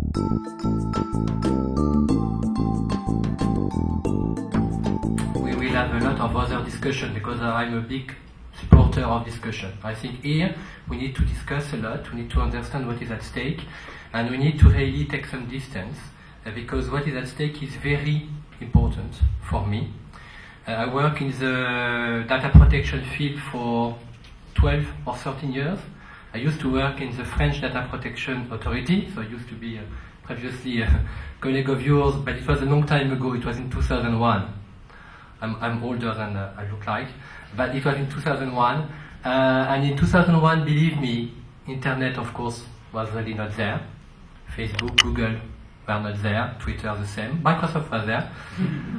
We will have a lot of other discussion because I'm a big supporter of discussion. I think here we need to discuss a lot, we need to understand what is at stake, and we need to really take some distance because what is at stake is very important for me. I work in the data protection field for 12 or 13 years. I used to work in the French Data Protection Authority, so I used to be previously a colleague of yours, but it was a long time ago, it was in 2001. I'm older than I look like, but it was in 2001, and in 2001, believe me, internet of course was really not there. Facebook, Google were not there, Twitter the same, Microsoft was there.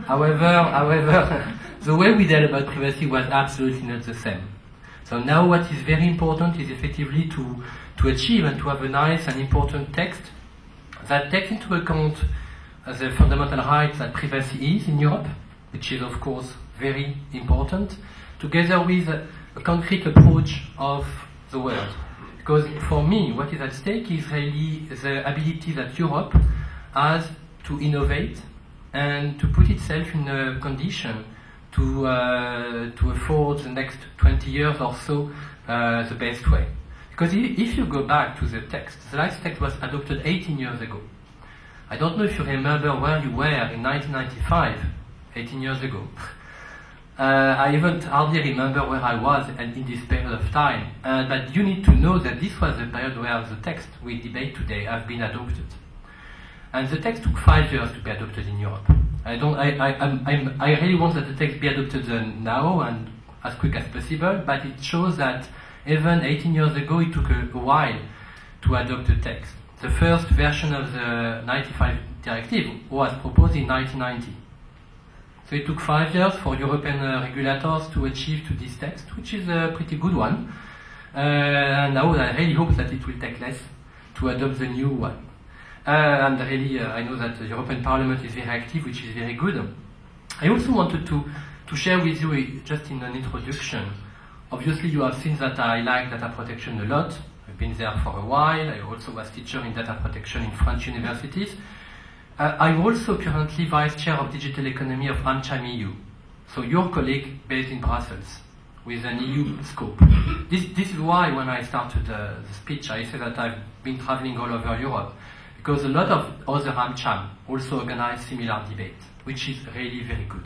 However, the way we dealt about privacy was absolutely not the same. So now what is very important is effectively to achieve and to have a nice and important text that takes into account the fundamental rights that privacy is in Europe, which is of course very important, together with a concrete approach of the world. Because for me, what is at stake is really the ability that Europe has to innovate and to put itself in a condition to afford the next 20 years or so the best way. Because if you go back to the text, the last text was adopted 18 years ago. I don't know if you remember where you were in 1995, 18 years ago. I even hardly remember where I was in this period of time. But you need to know that this was the period where the text we debate today have been adopted. And the text took 5 years to be adopted in Europe. I really want that the text be adopted now and as quick as possible, but it shows that even 18 years ago it took a while to adopt the text. The first version of the 95 directive was proposed in 1990. So it took 5 years for European regulators to achieve to this text, which is a pretty good one. And now I really hope that it will take less to adopt the new one. And really, I know that the European Parliament is very active, which is very good. I also wanted to share with you, just in an introduction, obviously you have seen that I like data protection a lot. I've been there for a while. I also was teacher in data protection in French universities. I'm also currently Vice Chair of Digital Economy of AmCham EU, so your colleague based in Brussels, with an EU scope. This is why when I started the speech, I said that I've been traveling all over Europe, because a lot of other AmCham also organize similar debates, which is really very good.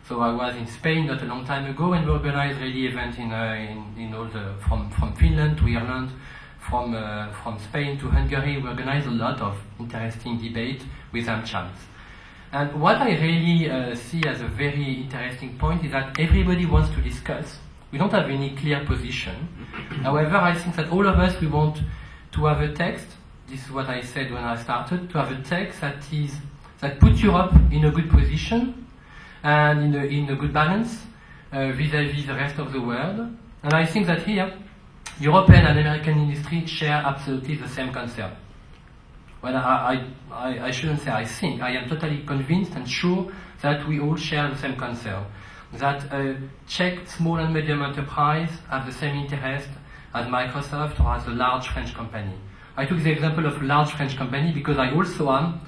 So I was in Spain not a long time ago, and we organized really events in all the from Finland to Ireland, from Spain to Hungary. We organized a lot of interesting debate with AmChams. And what I really see as a very interesting point is that everybody wants to discuss. We don't have any clear position. However, I think that all of us, we want to have a text. This is what I said when I started, to have a text that puts Europe in a good position and in a good balance vis-à-vis the rest of the world. And I think that here, European and American industry share absolutely the same concern. Well, I shouldn't say I think. I am totally convinced and sure that we all share the same concern. That Czech small and medium enterprise have the same interest as Microsoft or as a large French company. I took the example of a large French company because I also am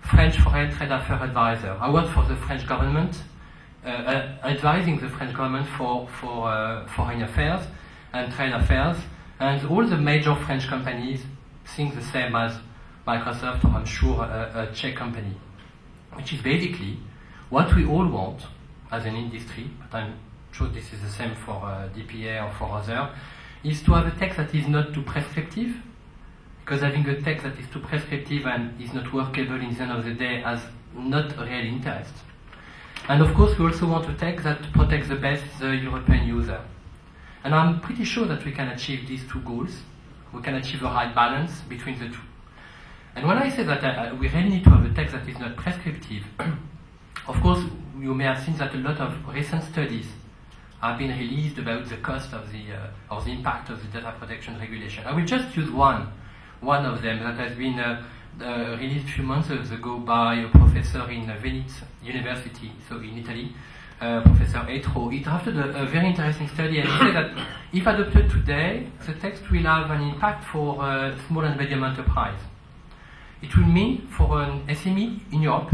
French Foreign Trade Affairs advisor. I work for the French government, advising the French government for foreign affairs and trade affairs, and all the major French companies think the same as Microsoft, or I'm sure a Czech company, which is basically what we all want as an industry, but I'm sure this is the same for DPA or for other, is to have a text that is not too prescriptive, because having a text that is too prescriptive and is not workable in the end of the day has not a real interest. And of course, we also want a text that protects the best the European user. And I'm pretty sure that we can achieve these two goals. We can achieve a right balance between the two. And when I say that we really need to have a text that is not prescriptive, of course, you may have seen that a lot of recent studies have been released about the cost of the impact of the data protection regulation. I will just use one of them that has been released a few months ago by a professor in Venice University, so in Italy, Professor Etro. He drafted a very interesting study, and he said that if adopted today, the text will have an impact for small and medium enterprise. it will mean for an SME in Europe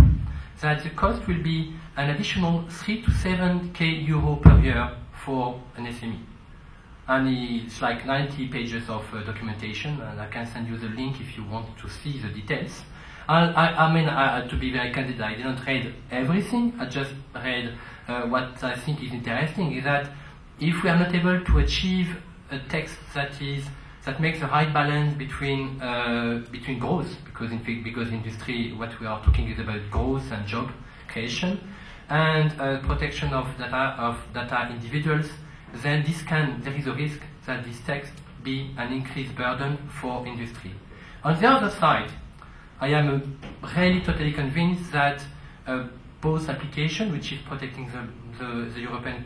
that the cost will be an additional 3 to 7k euro per year for an SME. And it's like 90 pages of documentation, and I can send you the link if you want to see the details. To be very candid, I didn't read everything. I just read what I think is interesting is that if we are not able to achieve a text that makes the right balance between growth, because industry, what we are talking is about growth and job creation, and protection of data individuals, then there is a risk that this text be an increased burden for industry. On the other side, I am really totally convinced that both application, which is protecting the European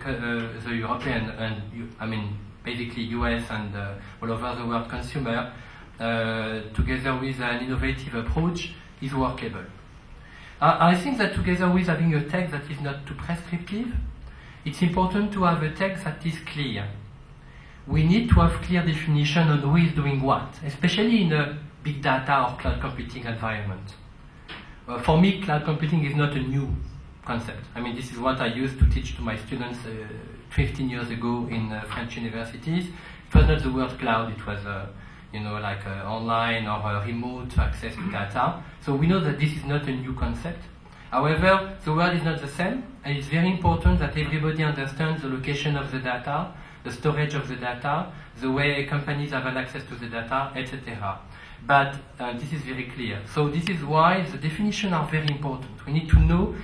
and basically US and all over the world consumer, together with an innovative approach, is workable. I think that together with having a text that is not too prescriptive, it's important to have a text that is clear. We need to have clear definition on who is doing what, especially in a big data or cloud computing environment. For me, cloud computing is not a new concept. This is what I used to teach to my students 15 years ago in French universities. It was not the word cloud, it was online or remote access to data. So we know that this is not a new concept. However, the word is not the same, and it's very important that everybody understands the location of the data, the storage of the data, the way companies have an access to the data, etc. But this is very clear. So this is why the definitions are very important. We need to know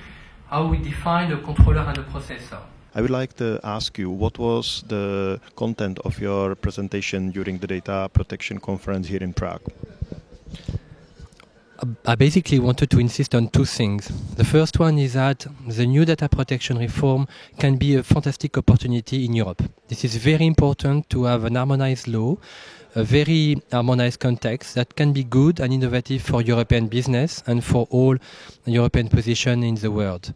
how we define a controller and a processor. I would like to ask you, what was the content of your presentation during the data protection conference here in Prague? I basically wanted to insist on two things. The first one is that the new data protection reform can be a fantastic opportunity in Europe. This is very important to have an harmonized law, a very harmonized context that can be good and innovative for European business and for all European positions in the world.